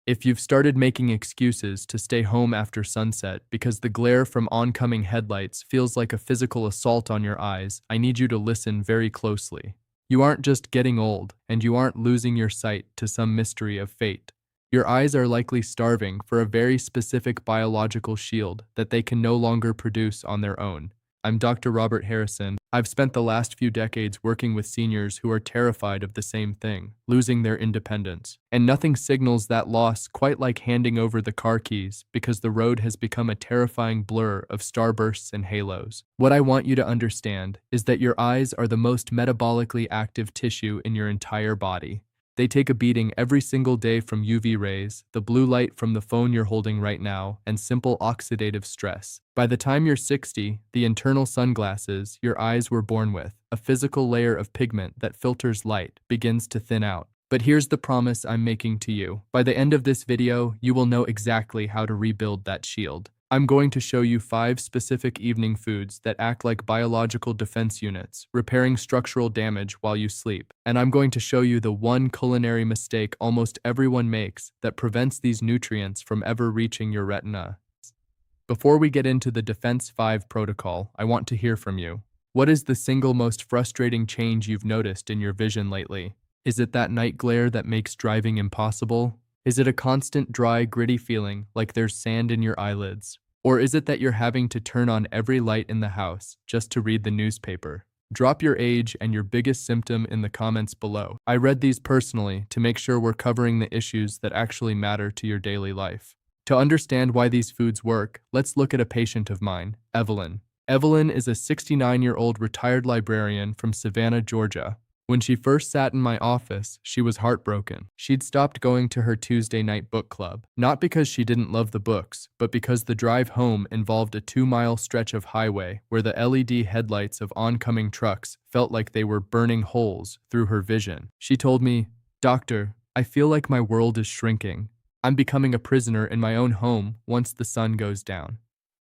If you've started making excuses to stay home after sunset because the glare from oncoming headlights feels like a physical assault on your eyes, I need you to listen very closely. You aren't just getting old, and you aren't losing your sight to some mystery of fate. Your eyes are likely starving for a very specific biological shield that they can no longer produce on their own. I'm Dr. Robert Harrison. I've spent the last few decades working with seniors who are terrified of the same thing, losing their independence. And nothing signals that loss quite like handing over the car keys, because the road has become a terrifying blur of starbursts and halos. What I want you to understand is that your eyes are the most metabolically active tissue in your entire body. They take a beating every single day from UV rays, the blue light from the phone you're holding right now, and simple oxidative stress. By the time you're 60, the internal sunglasses your eyes were born with, a physical layer of pigment that filters light, begins to thin out. But here's the promise I'm making to you. By the end of this video, you will know exactly how to rebuild that shield. I'm going to show you 5 specific evening foods that act like biological defense units, repairing structural damage while you sleep. And I'm going to show you the one culinary mistake almost everyone makes that prevents these nutrients from ever reaching your retina. Before we get into the Defense 5 protocol, I want to hear from you. What is the single most frustrating change you've noticed in your vision lately? Is it that night glare that makes driving impossible? Is it a constant dry, gritty feeling like there's sand in your eyelids? Or is it that you're having to turn on every light in the house just to read the newspaper? Drop your age and your biggest symptom in the comments below. I read these personally to make sure we're covering the issues that actually matter to your daily life. To understand why these foods work, let's look at a patient of mine, Evelyn. Evelyn is a 69-year-old retired librarian from Savannah, Georgia. When she first sat in my office, she was heartbroken. She'd stopped going to her Tuesday night book club, not because she didn't love the books, but because the drive home involved a 2-mile stretch of highway where the LED headlights of oncoming trucks felt like they were burning holes through her vision. She told me, "Doctor, I feel like my world is shrinking. I'm becoming a prisoner in my own home once the sun goes down."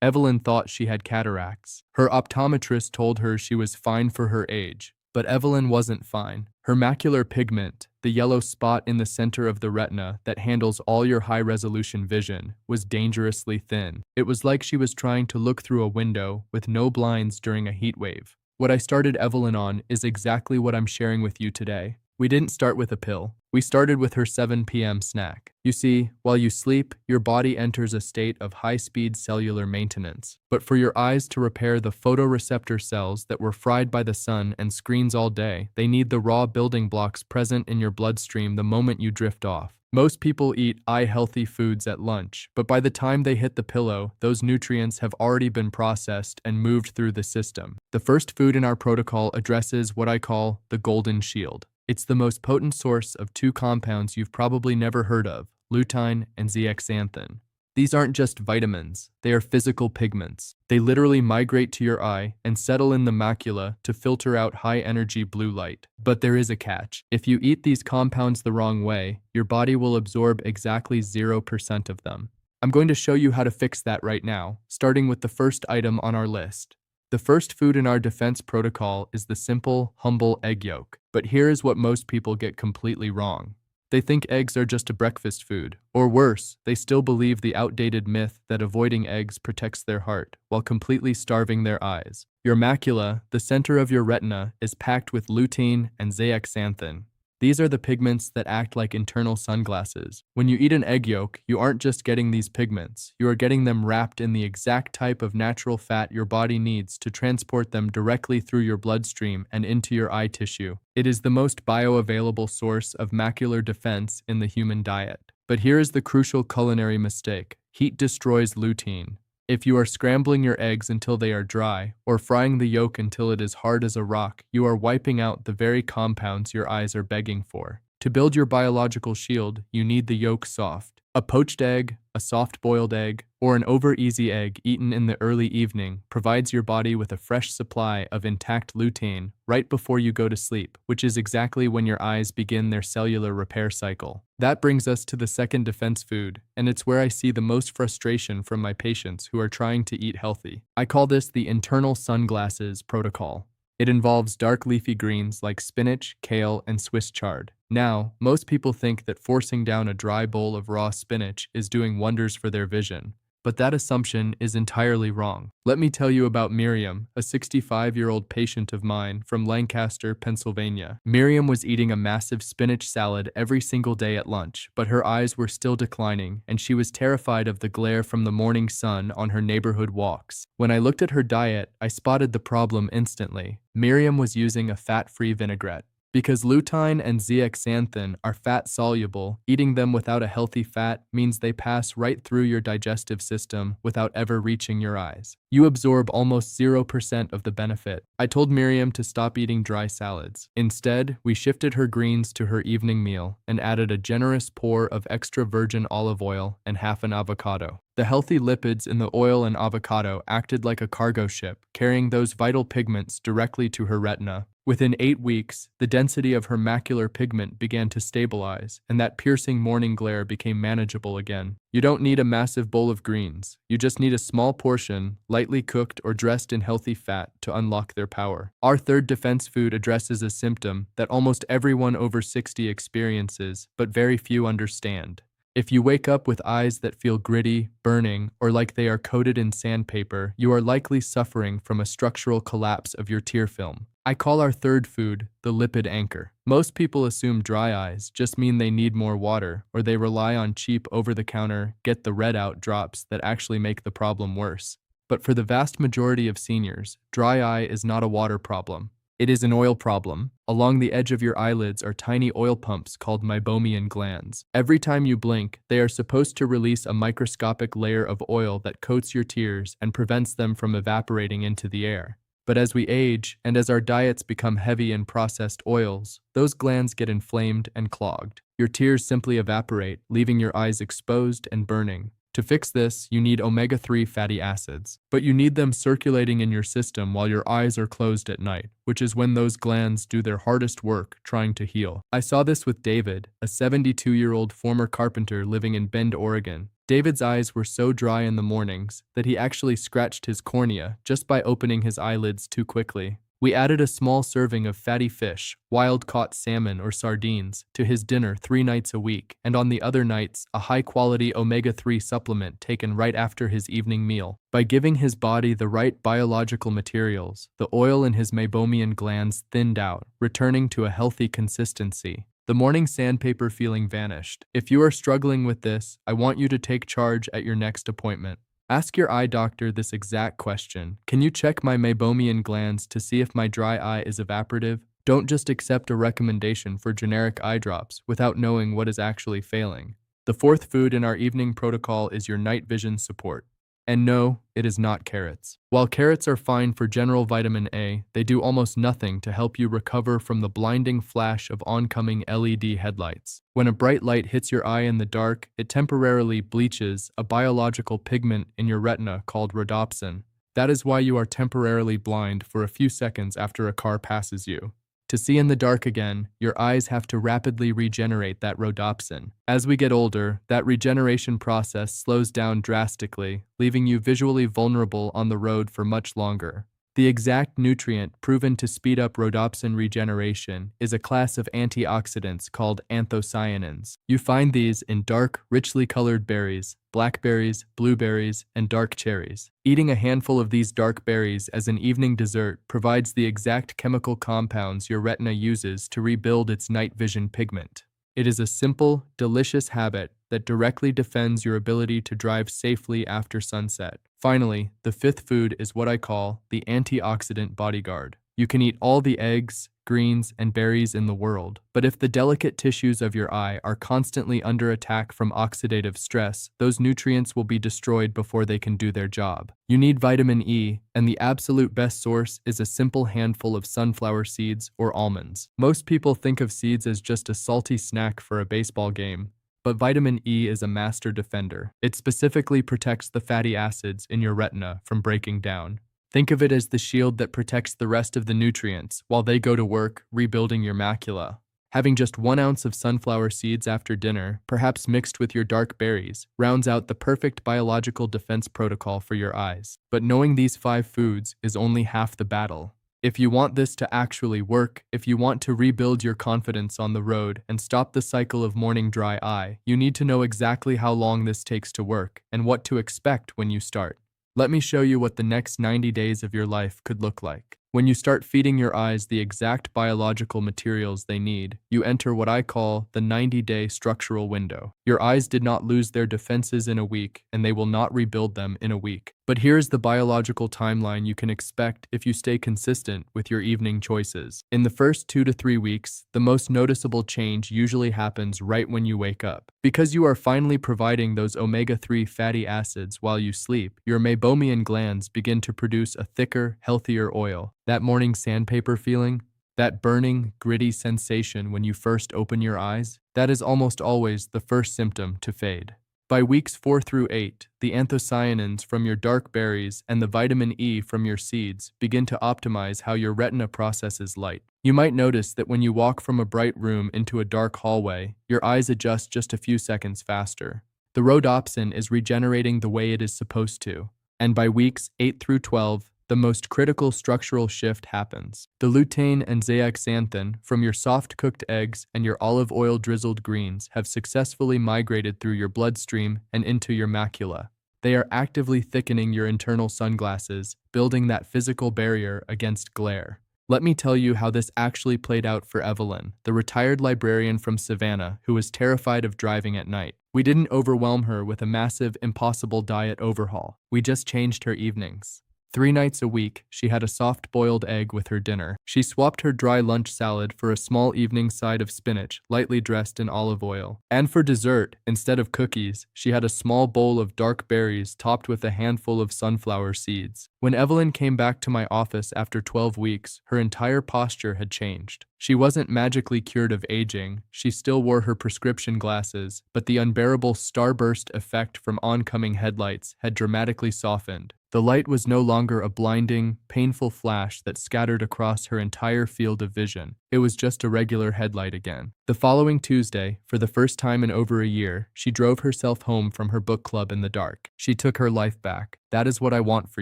Evelyn thought she had cataracts. Her optometrist told her she was fine for her age. But Evelyn wasn't fine. Her macular pigment, the yellow spot in the center of the retina that handles all your high-resolution vision, was dangerously thin. It was like she was trying to look through a window with no blinds during a heat wave. What I started Evelyn on is exactly what I'm sharing with you today. We didn't start with a pill. We started with her 7 p.m. snack. You see, while you sleep, your body enters a state of high-speed cellular maintenance. But for your eyes to repair the photoreceptor cells that were fried by the sun and screens all day, they need the raw building blocks present in your bloodstream the moment you drift off. Most people eat eye-healthy foods at lunch, but by the time they hit the pillow, those nutrients have already been processed and moved through the system. The first food in our protocol addresses what I call the golden shield. It's the most potent source of 2 compounds you've probably never heard of, lutein and zeaxanthin. These aren't just vitamins, they are physical pigments. They literally migrate to your eye and settle in the macula to filter out high-energy blue light. But there is a catch. If you eat these compounds the wrong way, your body will absorb exactly 0% of them. I'm going to show you how to fix that right now, starting with the first item on our list. The first food in our defense protocol is the simple, humble egg yolk. But here is what most people get completely wrong. They think eggs are just a breakfast food. Or worse, they still believe the outdated myth that avoiding eggs protects their heart, while completely starving their eyes. Your macula, the center of your retina, is packed with lutein and zeaxanthin. These are the pigments that act like internal sunglasses. When you eat an egg yolk, you aren't just getting these pigments, you are getting them wrapped in the exact type of natural fat your body needs to transport them directly through your bloodstream and into your eye tissue. It is the most bioavailable source of macular defense in the human diet. But here is the crucial culinary mistake. Heat destroys lutein. If you are scrambling your eggs until they are dry, or frying the yolk until it is hard as a rock, you are wiping out the very compounds your eyes are begging for. To build your biological shield, you need the yolk soft. A poached egg, a soft-boiled egg, or an over-easy egg eaten in the early evening provides your body with a fresh supply of intact lutein right before you go to sleep, which is exactly when your eyes begin their cellular repair cycle. That brings us to the second defense food, and it's where I see the most frustration from my patients who are trying to eat healthy. I call this the internal sunglasses protocol. It involves dark leafy greens like spinach, kale, and Swiss chard. Now, most people think that forcing down a dry bowl of raw spinach is doing wonders for their vision, but that assumption is entirely wrong. Let me tell you about Miriam, a 65-year-old patient of mine from Lancaster, Pennsylvania. Miriam was eating a massive spinach salad every single day at lunch, but her eyes were still declining, and she was terrified of the glare from the morning sun on her neighborhood walks. When I looked at her diet, I spotted the problem instantly. Miriam was using a fat-free vinaigrette. Because lutein and zeaxanthin are fat-soluble, eating them without a healthy fat means they pass right through your digestive system without ever reaching your eyes. You absorb almost 0% of the benefit. I told Miriam to stop eating dry salads. Instead, we shifted her greens to her evening meal and added a generous pour of extra virgin olive oil and half an avocado. The healthy lipids in the oil and avocado acted like a cargo ship, carrying those vital pigments directly to her retina. Within 8 weeks, the density of her macular pigment began to stabilize, and that piercing morning glare became manageable again. You don't need a massive bowl of greens. You just need a small portion, lightly cooked or dressed in healthy fat, to unlock their power. Our third defense food addresses a symptom that almost everyone over 60 experiences, but very few understand. If you wake up with eyes that feel gritty, burning, or like they are coated in sandpaper, you are likely suffering from a structural collapse of your tear film. I call our third food the lipid anchor. Most people assume dry eyes just mean they need more water, or they rely on cheap over-the-counter, get-the-red-out drops that actually make the problem worse. But for the vast majority of seniors, dry eye is not a water problem. It is an oil problem. Along the edge of your eyelids are tiny oil pumps called meibomian glands. Every time you blink, they are supposed to release a microscopic layer of oil that coats your tears and prevents them from evaporating into the air. But as we age, and as our diets become heavy in processed oils, those glands get inflamed and clogged. Your tears simply evaporate, leaving your eyes exposed and burning. To fix this, you need omega-3 fatty acids, but you need them circulating in your system while your eyes are closed at night, which is when those glands do their hardest work trying to heal. I saw this with David, a 72-year-old former carpenter living in Bend, Oregon. David's eyes were so dry in the mornings that he actually scratched his cornea just by opening his eyelids too quickly. We added a small serving of fatty fish, wild-caught salmon or sardines, to his dinner 3 nights a week, and on the other nights, a high-quality omega-3 supplement taken right after his evening meal. By giving his body the right biological materials, the oil in his meibomian glands thinned out, returning to a healthy consistency. The morning sandpaper feeling vanished. If you are struggling with this, I want you to take charge at your next appointment. Ask your eye doctor this exact question. Can you check my meibomian glands to see if my dry eye is evaporative? Don't just accept a recommendation for generic eye drops without knowing what is actually failing. The fourth food in our evening protocol is your night vision support. And no, it is not carrots. While carrots are fine for general vitamin A, they do almost nothing to help you recover from the blinding flash of oncoming LED headlights. When a bright light hits your eye in the dark, it temporarily bleaches a biological pigment in your retina called rhodopsin. That is why you are temporarily blind for a few seconds after a car passes you. To see in the dark again, your eyes have to rapidly regenerate that rhodopsin. As we get older, that regeneration process slows down drastically, leaving you visually vulnerable on the road for much longer. The exact nutrient proven to speed up rhodopsin regeneration is a class of antioxidants called anthocyanins. You find these in dark, richly colored berries, blackberries, blueberries, and dark cherries. Eating a handful of these dark berries as an evening dessert provides the exact chemical compounds your retina uses to rebuild its night vision pigment. It is a simple, delicious habit that directly defends your ability to drive safely after sunset. Finally, the fifth food is what I call the antioxidant bodyguard. You can eat all the eggs, greens, and berries in the world, but if the delicate tissues of your eye are constantly under attack from oxidative stress, those nutrients will be destroyed before they can do their job. You need vitamin E, and the absolute best source is a simple handful of sunflower seeds or almonds. Most people think of seeds as just a salty snack for a baseball game, but vitamin E is a master defender. It specifically protects the fatty acids in your retina from breaking down. Think of it as the shield that protects the rest of the nutrients while they go to work rebuilding your macula. Having just 1 ounce of sunflower seeds after dinner, perhaps mixed with your dark berries, rounds out the perfect biological defense protocol for your eyes. But knowing these 5 foods is only half the battle. If you want this to actually work, if you want to rebuild your confidence on the road and stop the cycle of morning dry eye, you need to know exactly how long this takes to work and what to expect when you start. Let me show you what the next 90 days of your life could look like. When you start feeding your eyes the exact biological materials they need, you enter what I call the 90-day structural window. Your eyes did not lose their defenses in a week, and they will not rebuild them in a week. But here's the biological timeline you can expect if you stay consistent with your evening choices. In the first 2 to 3 weeks, the most noticeable change usually happens right when you wake up. Because you are finally providing those omega-3 fatty acids while you sleep, your meibomian glands begin to produce a thicker, healthier oil. That morning sandpaper feeling, that burning, gritty sensation when you first open your eyes, that is almost always the first symptom to fade. By weeks 4 through 8, the anthocyanins from your dark berries and the vitamin E from your seeds begin to optimize how your retina processes light. You might notice that when you walk from a bright room into a dark hallway, your eyes adjust just a few seconds faster. The rhodopsin is regenerating the way it is supposed to, and by weeks 8 through 12, the most critical structural shift happens. The lutein and zeaxanthin from your soft-cooked eggs and your olive oil-drizzled greens have successfully migrated through your bloodstream and into your macula. They are actively thickening your internal sunglasses, building that physical barrier against glare. Let me tell you how this actually played out for Evelyn, the retired librarian from Savannah who was terrified of driving at night. We didn't overwhelm her with a massive, impossible diet overhaul. We just changed her evenings. 3 nights a week, she had a soft-boiled egg with her dinner. She swapped her dry lunch salad for a small evening side of spinach, lightly dressed in olive oil. And for dessert, instead of cookies, she had a small bowl of dark berries topped with a handful of sunflower seeds. When Evelyn came back to my office after 12 weeks, her entire posture had changed. She wasn't magically cured of aging. She still wore her prescription glasses, but the unbearable starburst effect from oncoming headlights had dramatically softened. The light was no longer a blinding, painful flash that scattered across her entire field of vision. It was just a regular headlight again. The following Tuesday, for the first time in over a year, she drove herself home from her book club in the dark. She took her life back. That is what I want for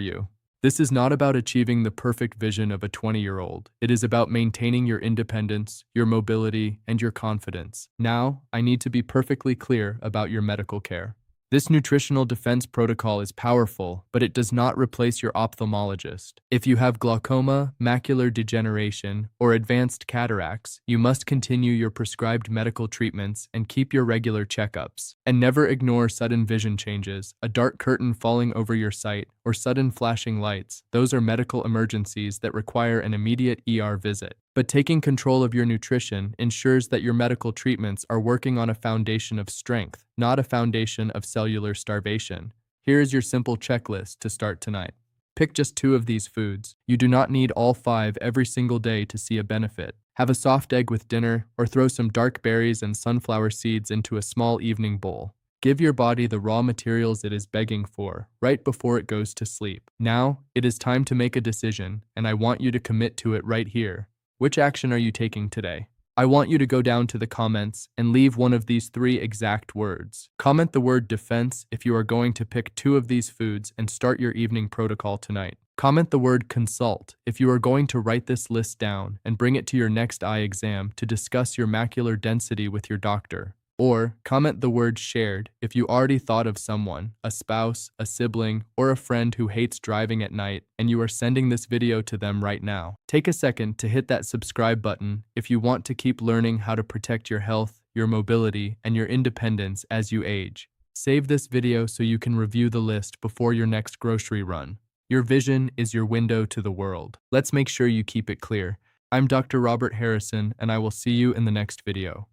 you. This is not about achieving the perfect vision of a 20-year-old. It is about maintaining your independence, your mobility, and your confidence. Now, I need to be perfectly clear about your medical care. This nutritional defense protocol is powerful, but it does not replace your ophthalmologist. If you have glaucoma, macular degeneration, or advanced cataracts, you must continue your prescribed medical treatments and keep your regular checkups. And never ignore sudden vision changes, a dark curtain falling over your sight, or sudden flashing lights. Those are medical emergencies that require an immediate ER visit. But taking control of your nutrition ensures that your medical treatments are working on a foundation of strength, not a foundation of cellular starvation. Here is your simple checklist to start tonight. Pick just 2 of these foods. You do not need all 5 every single day to see a benefit. Have a soft egg with dinner, or throw some dark berries and sunflower seeds into a small evening bowl. Give your body the raw materials it is begging for, right before it goes to sleep. Now, it is time to make a decision, and I want you to commit to it right here. Which action are you taking today? I want you to go down to the comments and leave one of these 3 exact words. Comment the word defense if you are going to pick 2 of these foods and start your evening protocol tonight. Comment the word consult if you are going to write this list down and bring it to your next eye exam to discuss your macular density with your doctor. Or comment the word shared if you already thought of someone, a spouse, a sibling, or a friend who hates driving at night and you are sending this video to them right now. Take a second to hit that subscribe button if you want to keep learning how to protect your health, your mobility, and your independence as you age. Save this video so you can review the list before your next grocery run. Your vision is your window to the world. Let's make sure you keep it clear. I'm Dr. Robert Harrison, and I will see you in the next video.